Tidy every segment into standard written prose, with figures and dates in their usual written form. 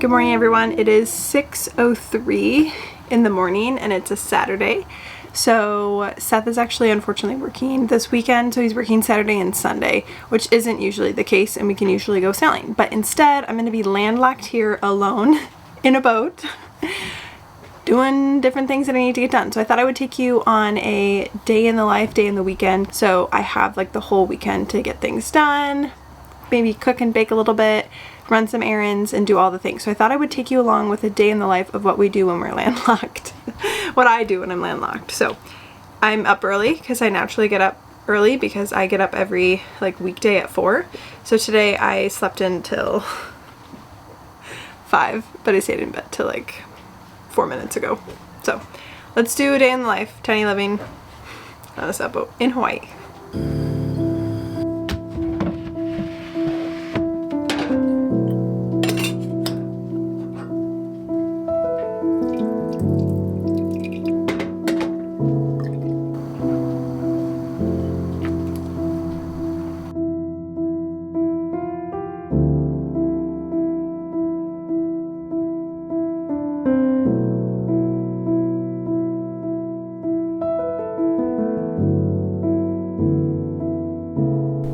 Good morning, everyone. It is 6:03 in the morning and it's a Saturday. So Seth is actually unfortunately working this weekend, so he's working Saturday and Sunday, which isn't usually the case, and we can usually go sailing. But instead, I'm going to be landlocked here alone in a boat doing different things that I need to get done. So I thought I would take you on a day in the life, day in the weekend. So I have like the whole weekend to get things done, maybe cook and bake a little bit, run some errands, and do all the things. So I thought I would take you along with a day in the life of what we do when we're landlocked. What I do when I'm landlocked. So I'm up early because I naturally get up early because I get up every like weekday at 4. So today I slept until 5, but I stayed in bed till like 4 minutes ago. So let's do a day in the life, tiny living on a sailboat in Hawaii.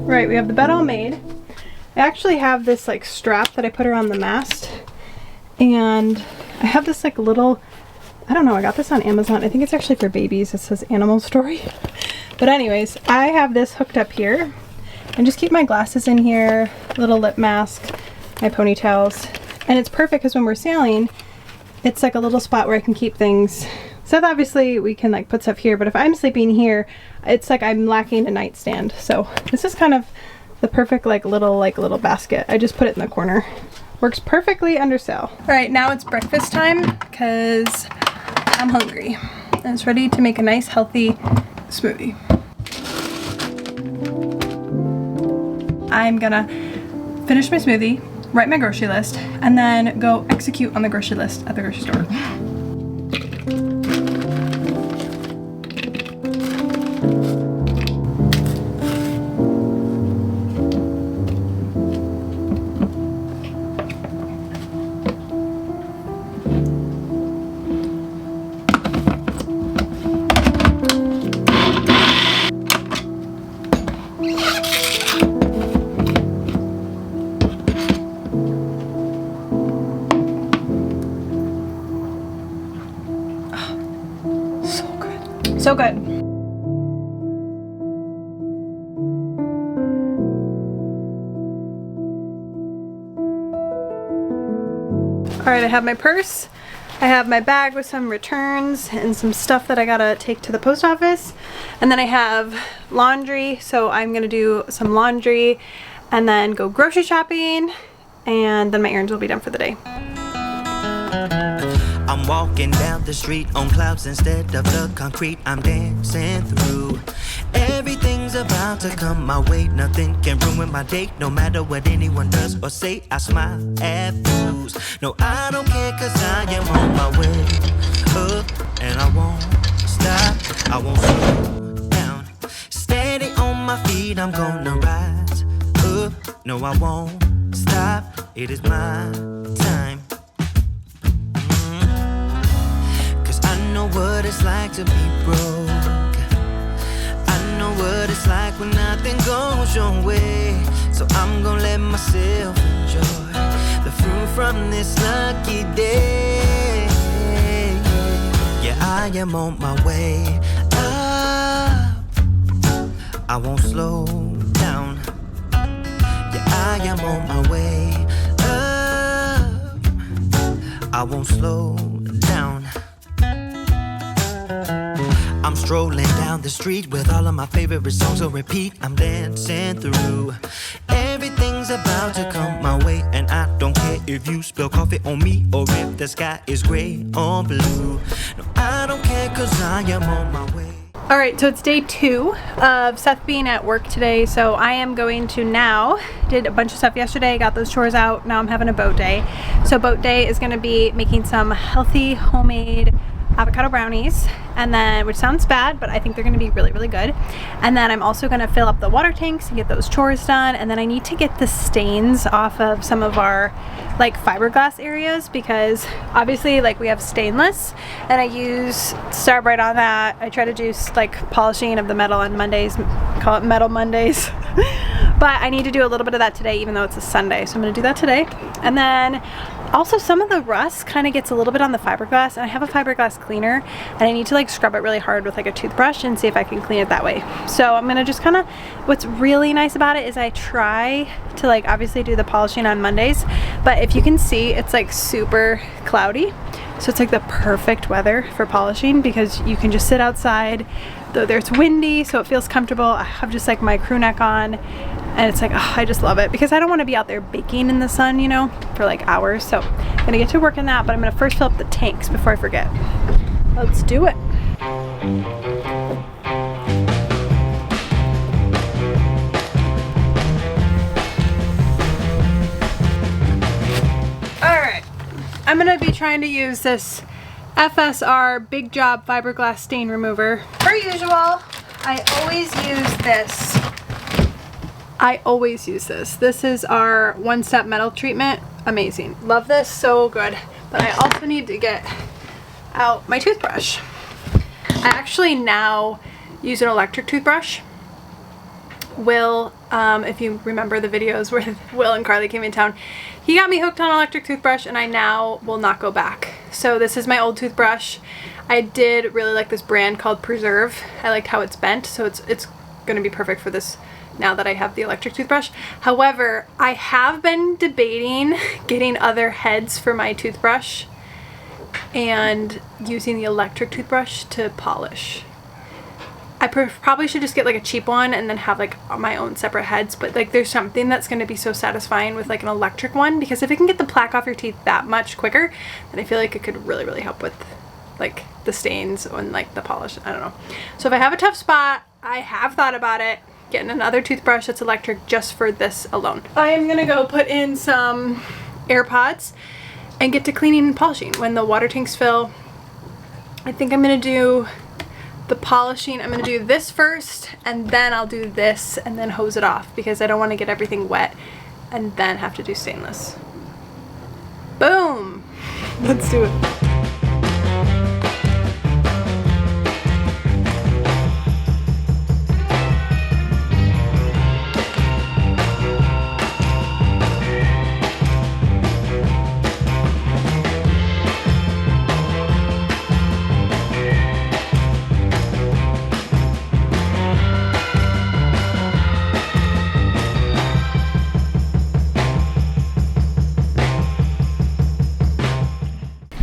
Right, we have the bed all made. I actually have this like strap that I put around the mast, and I have this like little, I don't know, I got this on Amazon. I think it's actually for babies. It says animal story. But anyways, I have this hooked up here and just keep my glasses in here, little lip mask, my ponytails, and it's perfect because when we're sailing, it's like a little spot where I can keep things. So obviously we can like put stuff here, but if I'm sleeping here, it's like I'm lacking a nightstand. So this is kind of the perfect like little basket. I just put it in the corner. Works perfectly under sail. All right, now it's breakfast time because I'm hungry. And it's ready to make a nice healthy smoothie. I'm gonna finish my smoothie, write my grocery list, and then go execute on the grocery list at the grocery store. So good. All right, I have my purse. I have my bag with some returns and some stuff that I gotta take to the post office. And then I have laundry, so I'm gonna do some laundry and then go grocery shopping, and then my errands will be done for the day. I'm walking down the street on clouds instead of the concrete I'm dancing through. Everything's about to come my way. Nothing can ruin my day, no matter what anyone does or say. I smile at fools. No, I don't care, cause I am on my way up, and I won't stop. I won't slow down. Steady on my feet, I'm gonna rise up. No, I won't stop. It is my time. I know what it's like to be broke. I know what it's like when nothing goes your way. So I'm gonna let myself enjoy the fruit from this lucky day. Yeah, I am on my way up. I won't slow down. Yeah, I am on my way up. I won't slow down. I'm strolling down the street with all of my favorite songs on repeat. I'm dancing through. Everything's about to come my way, and I don't care if you spill coffee on me or if the sky is gray or blue. No, I don't care, cause I am on my way. All right, so it's day 2 of Seth being at work today. So I am going to now, did a bunch of stuff yesterday, got those chores out. Now I'm having a boat day. So boat day is gonna be making some healthy homemade avocado brownies and then, which sounds bad, but I think they're gonna be really, really good. And then I'm also gonna fill up the water tanks and get those chores done. And then I need to get the stains off of some of our like fiberglass areas, because obviously like we have stainless and I use Starbright on that. I try to do like polishing of the metal on Mondays, call it Metal Mondays. But I need to do a little bit of that today, even though it's a Sunday. So I'm gonna do that today. And then also some of the rust kind of gets a little bit on the fiberglass, and I have a fiberglass cleaner and I need to like scrub it really hard with like a toothbrush and see if I can clean it that way. So I'm gonna just kind of, what's really nice about it is I try to like obviously do the polishing on Mondays, but if you can see, it's like super cloudy. So it's like the perfect weather for polishing, because you can just sit outside, though there's windy, so it feels comfortable. I have just like my crew neck on, and it's like, oh, I just love it, because I don't want to be out there baking in the sun, you know, for like hours. So I'm gonna get to work on that, but I'm gonna first fill up the tanks before I forget. Let's do it. I'm gonna be trying to use this FSR Big Job Fiberglass Stain Remover. Per usual, I always use this. This is our one-step metal treatment. Amazing. Love this, so good. But I also need to get out my toothbrush. I actually now use an electric toothbrush. Will, if you remember the videos where Will and Carly came in town, he got me hooked on electric toothbrush, and I now will not go back. So this is my old toothbrush. I did really like this brand called Preserve. I liked how it's bent, so it's gonna be perfect for this now that I have the electric toothbrush. However, I have been debating getting other heads for my toothbrush and using the electric toothbrush to polish. I probably should just get like a cheap one and then have like my own separate heads, but like there's something that's going to be so satisfying with like an electric one, because if it can get the plaque off your teeth that much quicker, then I feel like it could really, really help with like the stains and like the polish. I don't know. So if I have a tough spot, I have thought about it, getting another toothbrush that's electric just for this alone. I am going to go put in some AirPods and get to cleaning and polishing. When the water tanks fill, I think I'm going to do the polishing. I'm going to do this first, and then I'll do this and then hose it off, because I don't want to get everything wet and then have to do stainless. Boom! Let's do it.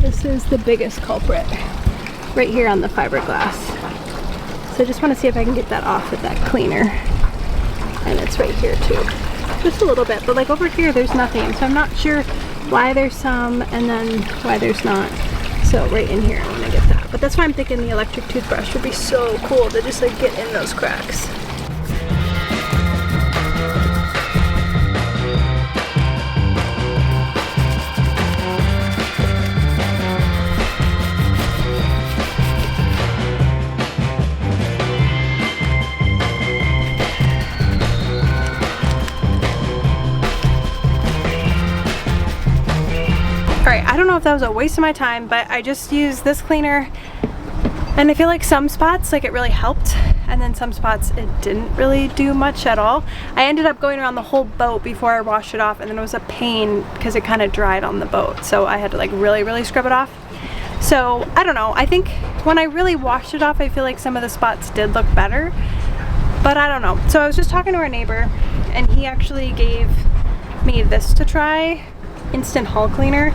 This is the biggest culprit right here on the fiberglass. So I just want to see if I can get that off with that cleaner. And it's right here too. Just a little bit, but like over here there's nothing. So I'm not sure why there's some and then why there's not. So right in here I want to get that. But that's why I'm thinking the electric toothbrush would be so cool to just like get in those cracks. I don't know if that was a waste of my time, but I just used this cleaner, and I feel like some spots like it really helped, and then some spots it didn't really do much at all. I ended up going around the whole boat before I washed it off, and then it was a pain because it kind of dried on the boat, so I had to like really scrub it off. So I don't know, I think when I really washed it off, I feel like some of the spots did look better, but I don't know. So I was just talking to our neighbor, and he actually gave me this to try, instant hull cleaner.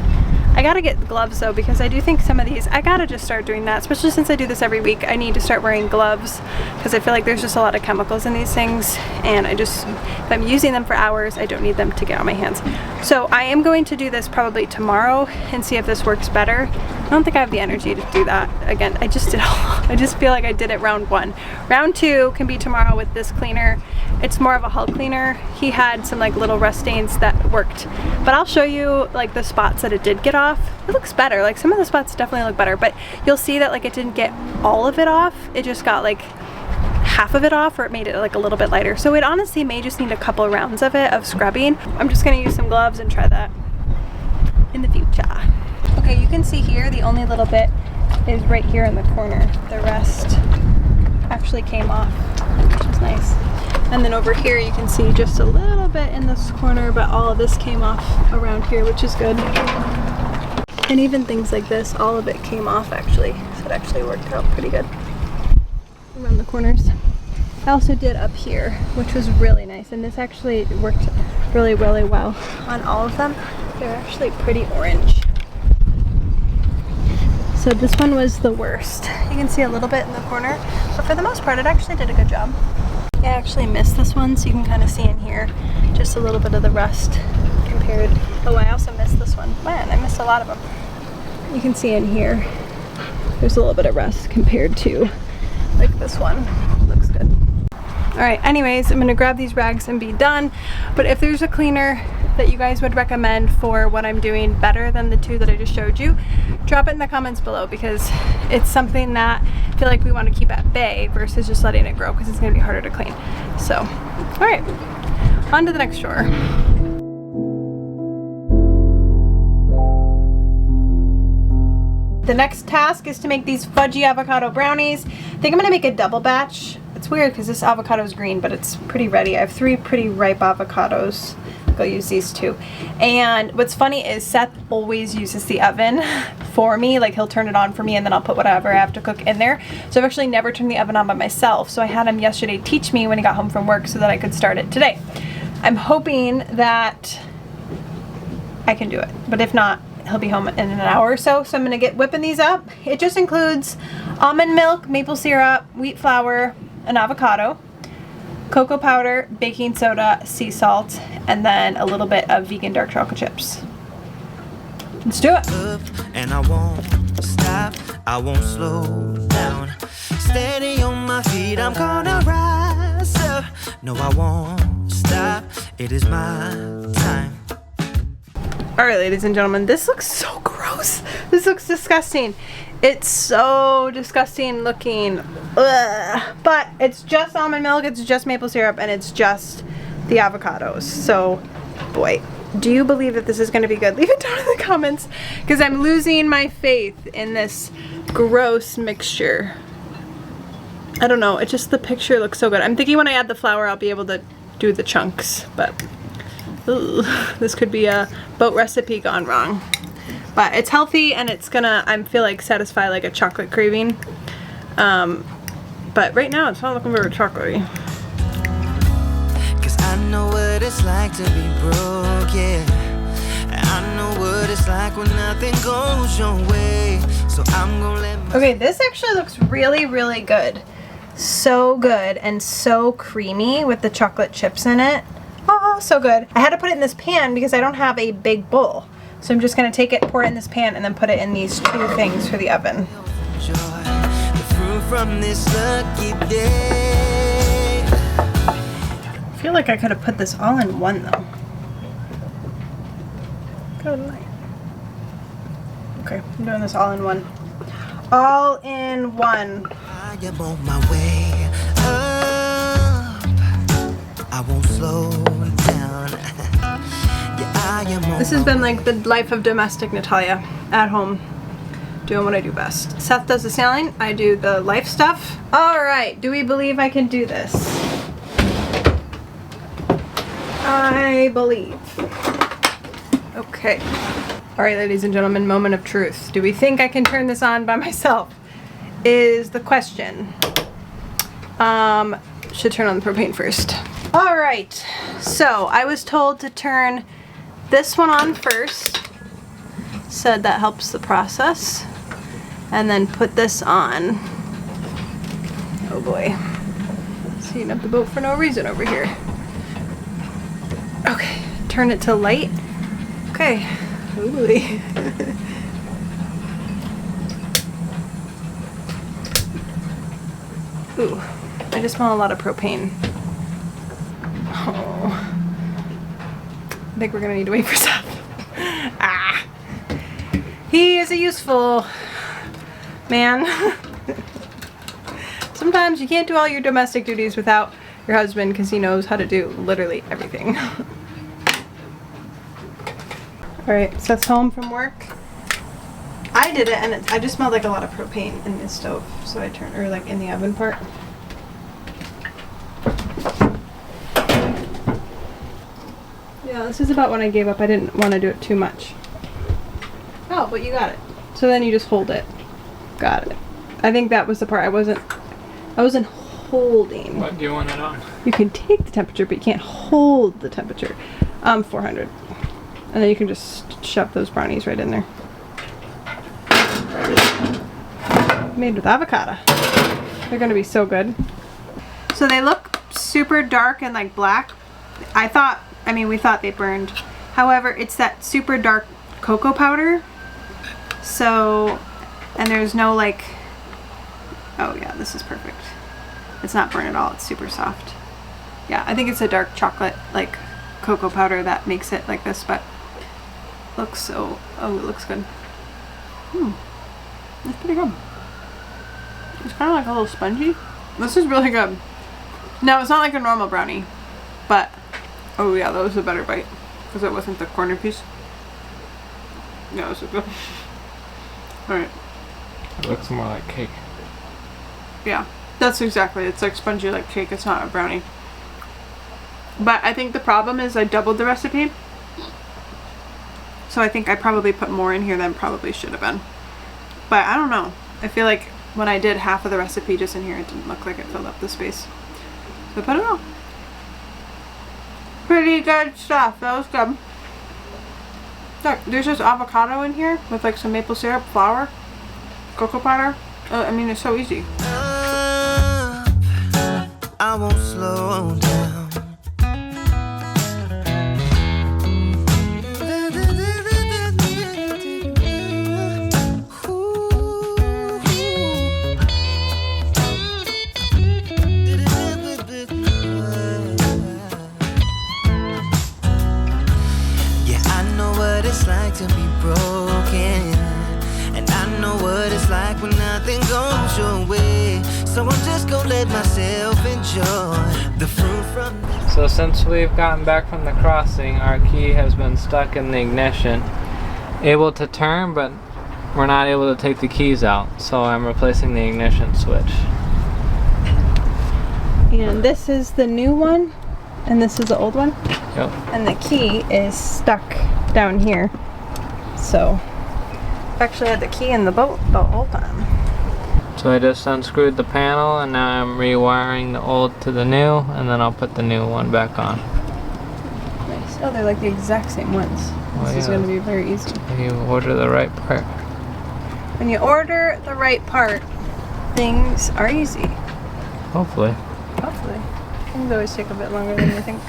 I gotta get gloves though, because I do think some of these, I gotta just start doing that, especially since I do this every week. I need to start wearing gloves, because I feel like there's just a lot of chemicals in these things, and I just, if I'm using them for hours, I don't need them to get on my hands. So I am going to do this probably tomorrow and see if this works better. I don't think I have the energy to do that again. I just feel like I did it round 1. Round 2 can be tomorrow with this cleaner. It's more of a hull cleaner. He had some like little rust stains that worked, but I'll show you like the spots that it did get off. It looks better. Like some of the spots definitely look better, but you'll see that like it didn't get all of it off. It just got like half of it off, or it made it like a little bit lighter. So it honestly may just need a couple rounds of it of scrubbing. I'm just gonna use some gloves and try that in the future. Okay, you can see here the only little bit is right here in the corner. The rest actually came off, which is nice. And then over here you can see just a little bit in this corner, but all of this came off around here, which is good. And even things like this, all of it came off actually. So it actually worked out pretty good around the corners. I also did up here, which was really nice. And this actually worked really, really well on all of them. They're actually pretty orange. So this one was the worst. You can see a little bit in the corner, but for the most part, it actually did a good job. I actually missed this one, so you can kind of see in here just a little bit of the rust compared. Oh, I also missed this one. Man, I missed a lot of them. You can see in here, there's a little bit of rust compared to like this one. Looks good. All right, anyways, I'm gonna grab these rags and be done. But if there's a cleaner that you guys would recommend for what I'm doing better than the 2 that I just showed you, drop it in the comments below, because it's something that I feel like we want to keep at bay versus just letting it grow, because it's going to be harder to clean. So, all right, on to the next drawer. The next task is to make these fudgy avocado brownies. I think I'm going to make a double batch. It's weird because this avocado is green, but it's pretty ready. I have 3 pretty ripe avocados. I'll use these 2. And what's funny is Seth always uses the oven for me. Like, he'll turn it on for me and then I'll put whatever I have to cook in there. So I've actually never turned the oven on by myself. So I had him yesterday teach me when he got home from work so that I could start it today. I'm hoping that I can do it, but if not, he'll be home in an hour or so. So I'm gonna get whipping these up. It just includes almond milk, maple syrup, wheat flour, an avocado, cocoa powder, baking soda, sea salt, and then a little bit of vegan dark chocolate chips. Let's do it. And I won't stop, I won't slow down. Steady on my feet, I'm gonna rise up. No, I won't stop, it is my time. All right, ladies and gentlemen, this looks so gross. This looks disgusting. It's so disgusting looking. Ugh. But it's just almond milk, it's just maple syrup, and it's just the avocados. So, boy, do you believe that this is going to be good? Leave it down in the comments, because I'm losing my faith in this gross mixture. I don't know, it just, the picture looks so good. I'm thinking when I add the flour, I'll be able to do the chunks, but ooh, this could be a boat recipe gone wrong. But it's healthy and it's gonna, I feel like, satisfy like a chocolate craving. But right now it's not looking very chocolatey. Cause I know what it's like to be broke, yeah. I know what it's like when nothing goes your way. So I'm gonna let Okay, this actually looks really, really good. So good and so creamy with the chocolate chips in it. Oh, so good. I had to put it in this pan because I don't have a big bowl. So I'm just gonna take it, pour it in this pan, and then put it in these 2 things for the oven. joy, the fruit from this lucky day. I feel like I could have put this all in one though. Good night. Okay, I'm doing this all in one. All in one. I am on my way up. I won't slow down. Yeah, I am on This has been like the life of domestic Natalia at home, doing what I do best. Seth does the sailing, I do the life stuff. All right, do we believe I can do this? I believe. Okay. All right, ladies and gentlemen, moment of truth. Do we think I can turn this on by myself? Is the question. Should turn on the propane first. All right, so I was told to turn this one on first. Said that helps the process. And then put this on. Oh boy. Heating up the boat for no reason over here. Okay, turn it to light. Okay. Ooh. Ooh, I just smell a lot of propane. Oh. I think we're gonna need to wait for Seth. Ah. He is a useful man. Sometimes you can't do all your domestic duties without your husband because he knows how to do literally everything. Alright, Seth's home from work. I did it and I just smelled like a lot of propane in the stove. So I turned, or like in the oven part. Yeah, this is about when I gave up. I didn't want to do it too much. Oh, but you got it. So then you just hold it. Got it. I think that was the part I wasn't holding. What do you want it on? You can take the temperature, but you can't hold the temperature. 400. And then you can just shove those brownies right in there. Made with avocado. They're gonna be so good. So they look super dark and like black. We thought they burned. However, it's that super dark cocoa powder. So, and there's no like, oh yeah, this is perfect. It's not burnt at all, it's super soft. Yeah, I think it's a dark chocolate, like cocoa powder that makes it like this, but looks so, oh, it looks good. It's pretty good. It's kind of like a little spongy. This is really good. No, it's not like a normal brownie, but, oh yeah, that was a better bite, because it wasn't the corner piece. Yeah, it was good. Alright. It looks more like cake. Yeah, that's exactly. It's like spongy like cake. It's not a brownie. But I think the problem is I doubled the recipe. So I think I probably put more in here than probably should have been. But I don't know. I feel like when I did half of the recipe just in here, it didn't look like it filled up the space. So I put it all. Pretty good stuff. That was good. Look, there's just avocado in here with like some maple syrup, flour, cocoa powder. I mean, it's so easy. I won't slow down. Yeah, I know what it's like to be broken. And I know what it's like when nothing goes your way. So I'm just gonna let myself enjoy the fruit from this. So since we've gotten back from the crossing, our key has been stuck in the ignition. Able to turn, but we're not able to take the keys out. So I'm replacing the ignition switch. And this is the new one, and this is the old one. Yep. And the key is stuck down here. So I've actually had the key in the boat the whole time. So I just unscrewed the panel and now I'm rewiring the old to the new, and then I'll put the new one back on. Nice. Oh, they're like the exact same ones. This is going to be very easy. You order the right part. When you order the right part, things are easy. Hopefully. Hopefully. Things always take a bit longer than you think.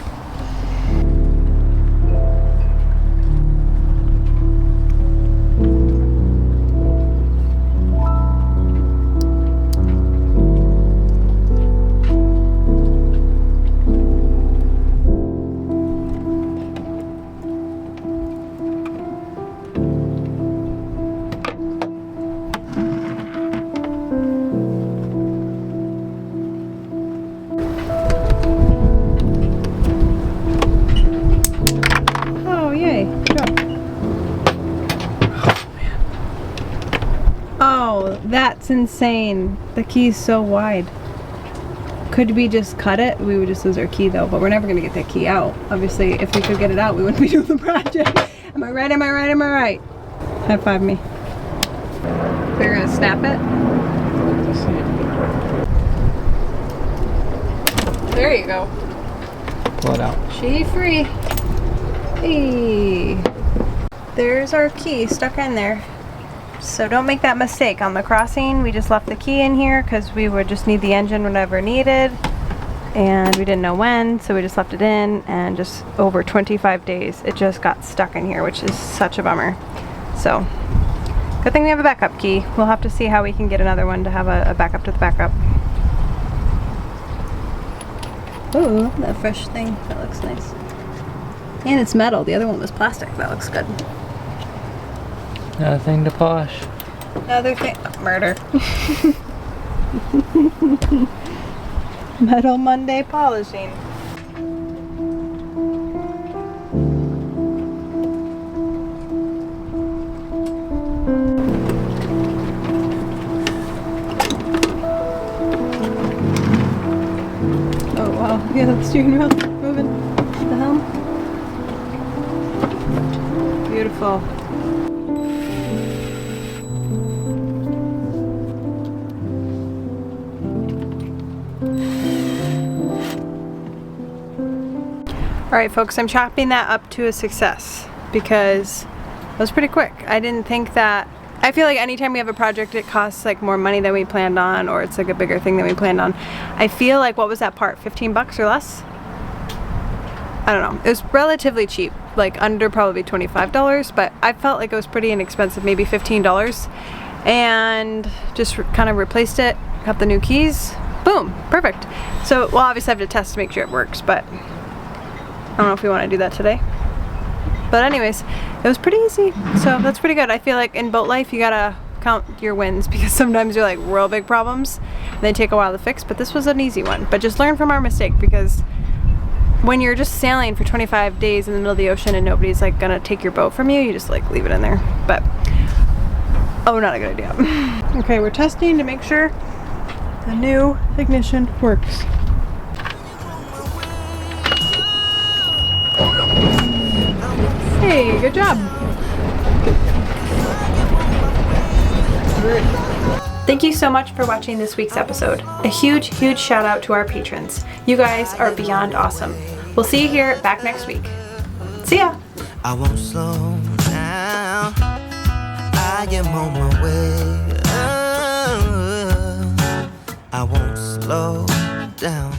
That's insane. The key's so wide. Could we just cut it? We would just lose our key though, but we're never gonna get that key out. Obviously, if we could get it out, we wouldn't be doing the project. Am I right? Am I right? Am I right? High five me. We're gonna snap it. There you go. Pull it out. She free. Hey. There's our key stuck in there. So don't make that mistake. On the crossing, we just left the key in here because we would just need the engine whenever needed, and we didn't know when, so we just left it in, and just over 25 days it just got stuck in here, which is such a bummer. So good thing we have a backup key. We'll have to see how we can get another one to have a backup to the backup. Oh, that fresh thing. That looks nice. And it's metal. The other one was plastic. That looks good. Another thing to polish. Another thing. Murder. Metal Monday polishing. Oh wow, yeah, the steering wheel moving. The helm. Beautiful. Alright folks, I'm chopping that up to a success because it was pretty quick. I didn't think that, I feel like anytime we have a project it costs like more money than we planned on, or it's like a bigger thing than we planned on. I feel like, what was that part, 15 bucks or less? I don't know. It was relatively cheap, like under probably $25, but I felt like it was pretty inexpensive, maybe $15. And just kind of replaced it, got the new keys, boom, perfect. So we'll obviously have to test to make sure it works, but I don't know if we want to do that today. But anyways, it was pretty easy, so that's pretty good. I feel like in boat life you gotta count your wins, because sometimes you're like real big problems and they take a while to fix, but this was an easy one. But just learn from our mistake, because when you're just sailing for 25 days in the middle of the ocean and nobody's like gonna take your boat from you, you just like leave it in there. But not a good idea. Okay, we're testing to make sure the new ignition works. Hey, good job. Thank you so much for watching this week's episode. A huge, huge shout out to our patrons. You guys are beyond awesome. We'll see you here back next week. See ya. I won't slow down. I am on my way. I won't slow down.